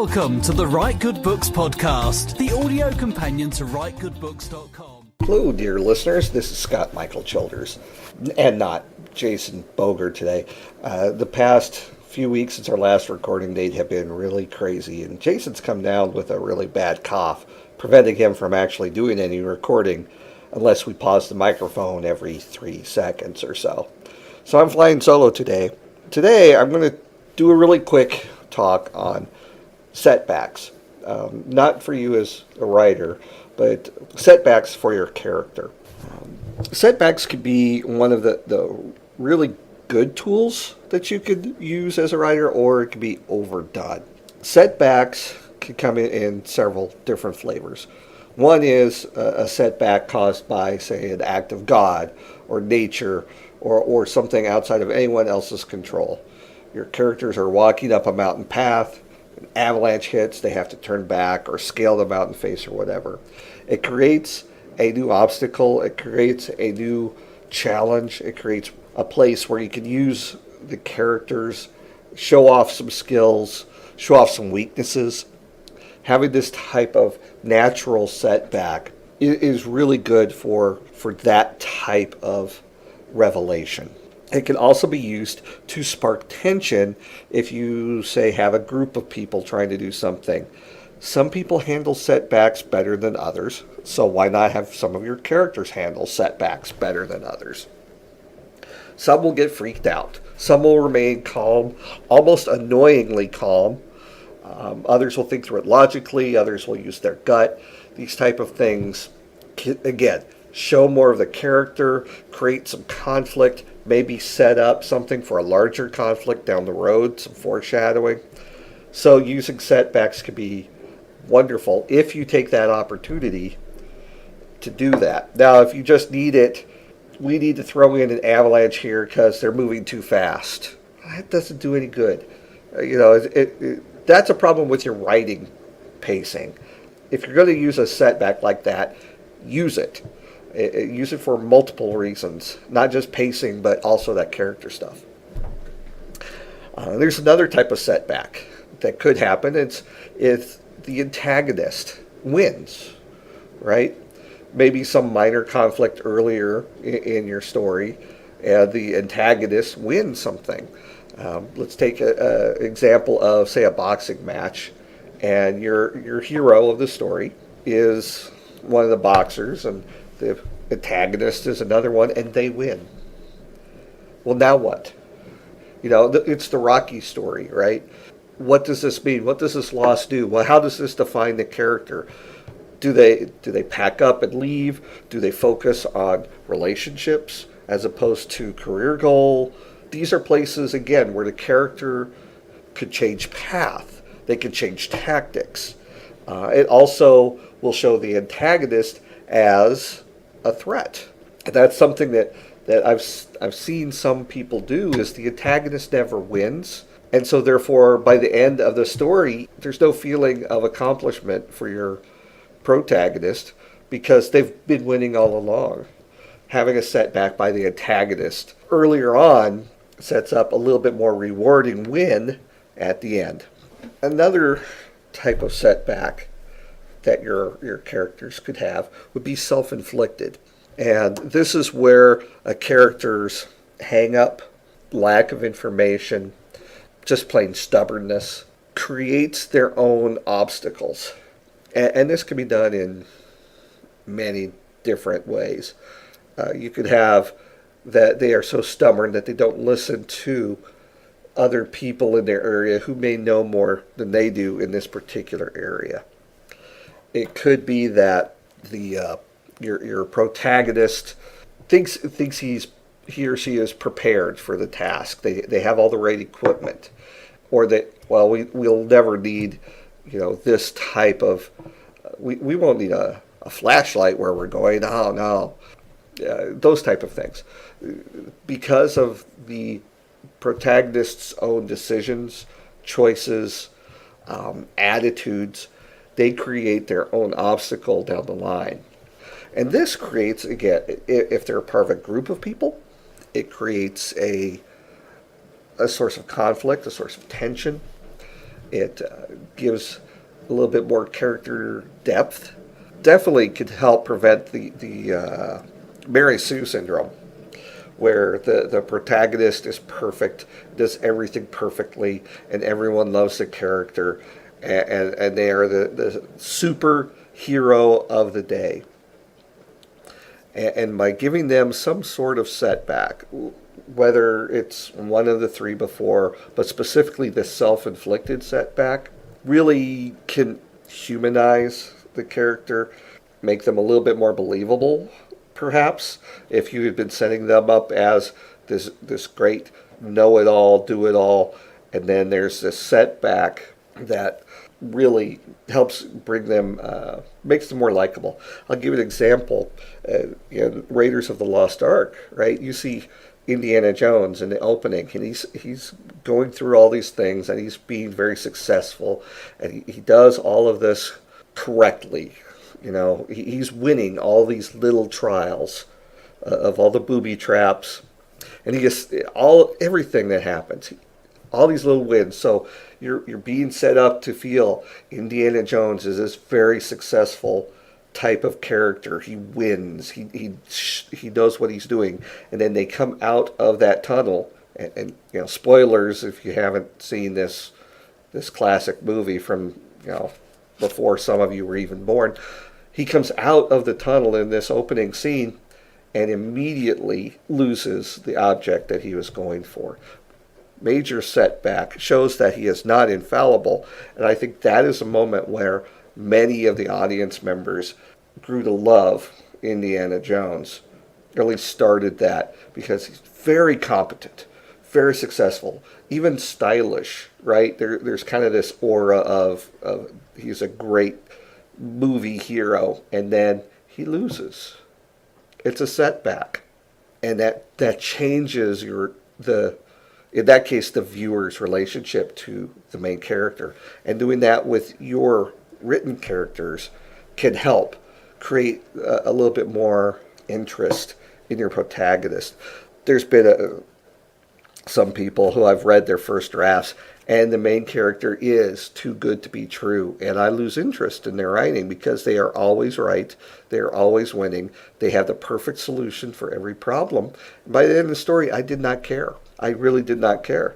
Welcome to the Write Good Books podcast, the audio companion to writegoodbooks.com. Hello, dear listeners. This is Scott Michael Childers, and not Jason Bougger today. The past few weeks since our last recording date have been really crazy, and Jason's come down with a really bad cough, preventing him from actually doing any recording unless we pause the microphone every 3 seconds or so. So I'm flying solo today. Today I'm going to do a really quick talk on setbacks. Not for you as a writer, but setbacks for your character. Setbacks could be one of the really good tools that you could use as a writer, or it could be overdone. Setbacks can come in several different flavors. One is a setback caused by, say, an act of God or nature or something outside of anyone else's control. Your characters are walking up a mountain path, an avalanche hits, they have to turn back or scale the mountain face or whatever. It creates a new obstacle, it creates a new challenge, it creates a place where you can use the characters, show off some skills, show off some weaknesses. Having this type of natural setback is really good for that type of revelation. It can also be used to spark tension if you, say, have a group of people trying to do something. Some people handle setbacks better than others, so why not have some of your characters handle setbacks better than others? Some will get freaked out. Some will remain calm, almost annoyingly calm. Others will think through it logically. Others will use their gut. These type of things, again, show more of the character, create some conflict, maybe set up something for a larger conflict down the road, some foreshadowing. So using setbacks can be wonderful if you take that opportunity to do that. Now, if you just need it, we need to throw in an avalanche here because they're moving too fast. That doesn't do any good. That's a problem with your writing pacing. If you're going to use a setback like that, use it. Use it for multiple reasons, not just pacing, but also that character stuff. There's another type of setback that could happen. It's if the antagonist wins, right? Maybe some minor conflict earlier in your story, and the antagonist wins something. Let's take an example of, say, a boxing match, and your hero of the story is one of the boxers, and the antagonist is another one, and they win. Well, now what? It's the Rocky story, right? What does this mean? What does this loss do? Well, how does this define the character? Do they pack up and leave? Do they focus on relationships as opposed to career goal? These are places, again, where the character could change path. They could change tactics. It also will show the antagonist as a threat. And that's something that I've seen some people do, is the antagonist never wins. And so therefore, by the end of the story, there's no feeling of accomplishment for your protagonist because they've been winning all along. Having a setback by the antagonist earlier on sets up a little bit more rewarding win at the end. Another type of setback that your characters could have would be self-inflicted. And this is where a character's hang-up, lack of information, just plain stubbornness, creates their own obstacles. And this can be done in many different ways. You could have that they are so stubborn that they don't listen to other people in their area who may know more than they do in this particular area. It could be that your protagonist thinks he or she is prepared for the task. They have all the right equipment, or that we'll never need this type of we won't need a flashlight where we're going. Oh no, those type of things, because of the protagonist's own decisions, choices, attitudes. They create their own obstacle down the line. And this creates, again, if they're a part of a group of people, it creates a source of conflict, a source of tension. It gives a little bit more character depth. Definitely could help prevent the Mary Sue syndrome, where the protagonist is perfect, does everything perfectly, and everyone loves the character, and they are the superhero of the day. And by giving them some sort of setback, whether it's one of the three before, but specifically the self-inflicted setback, really can humanize the character, make them a little bit more believable, perhaps, if you had been setting them up as this great know-it-all, do-it-all, and then there's this setback that really helps bring them, makes them more likable. I'll give you an example. In Raiders of the Lost Ark, right? You see Indiana Jones in the opening, and he's going through all these things, and he's being very successful, and he does all of this correctly. He's winning all these little trials of all the booby traps, and he gets everything that happens, all these little wins. So you're being set up to feel Indiana Jones is this very successful type of character. He wins. He knows what he's doing, and then they come out of that tunnel. And spoilers if you haven't seen this classic movie from before some of you were even born. He comes out of the tunnel in this opening scene and immediately loses the object that he was going for. Major setback, shows that he is not infallible. And I think that is a moment where many of the audience members grew to love Indiana Jones, or at least started that, because he's very competent, very successful, even stylish, right? There's kind of this aura of he's a great movie hero, and then he loses. It's a setback, and that changes in that case, the viewer's relationship to the main character. And doing that with your written characters can help create a little bit more interest in your protagonist. There's been some people who I've read their first drafts, and the main character is too good to be true, and I lose interest in their writing because they are always right, they are always winning, they have the perfect solution for every problem. By the end of the story, I did not care. I really did not care.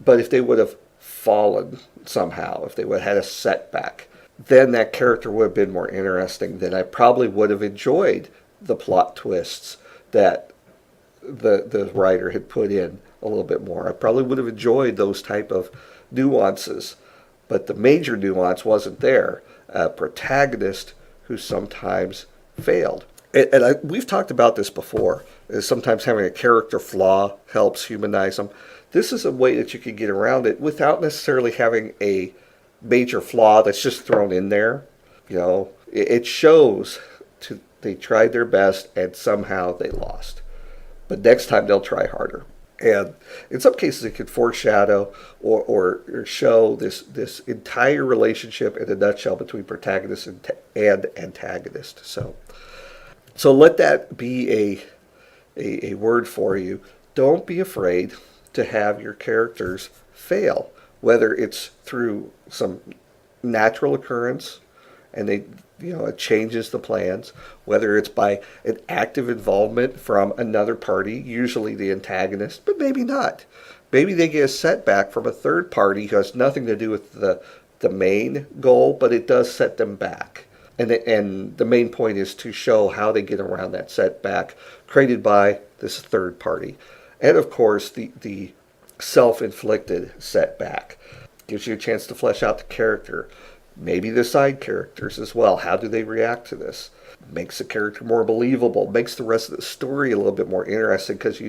But if they would have fallen somehow, if they would have had a setback, then that character would have been more interesting. Then I probably would have enjoyed the plot twists that the writer had put in a little bit more. I probably would have enjoyed those type of nuances. But the major nuance wasn't there. A protagonist who sometimes failed. And we've talked about this before. Sometimes having a character flaw helps humanize them. This is a way that you can get around it without necessarily having a major flaw that's just thrown in there. It shows they tried their best and somehow they lost. But next time they'll try harder. And in some cases it could foreshadow or show this entire relationship in a nutshell between protagonist and antagonist. So let that be a word for you. Don't be afraid to have your characters fail, whether it's through some natural occurrence and it changes the plans, whether it's by an active involvement from another party, usually the antagonist, but maybe not. Maybe they get a setback from a third party who has nothing to do with the main goal, but it does set them back. And the main point is to show how they get around that setback created by this third party. And of course, the self-inflicted setback gives you a chance to flesh out the character. Maybe the side characters as well. How do they react to this? Makes the character more believable. Makes the rest of the story a little bit more interesting because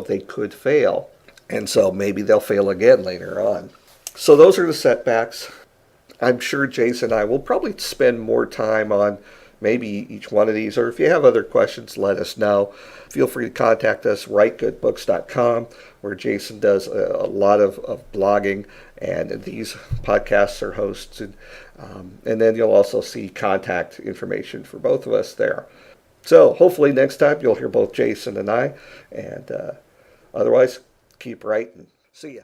they could fail. And so maybe they'll fail again later on. So those are the setbacks. I'm sure Jason and I will probably spend more time on maybe each one of these, or if you have other questions, let us know. Feel free to contact us, writegoodbooks.com, where Jason does a lot of blogging, and these podcasts are hosts. And then you'll also see contact information for both of us there. So hopefully next time you'll hear both Jason and I, and otherwise, keep writing. See ya.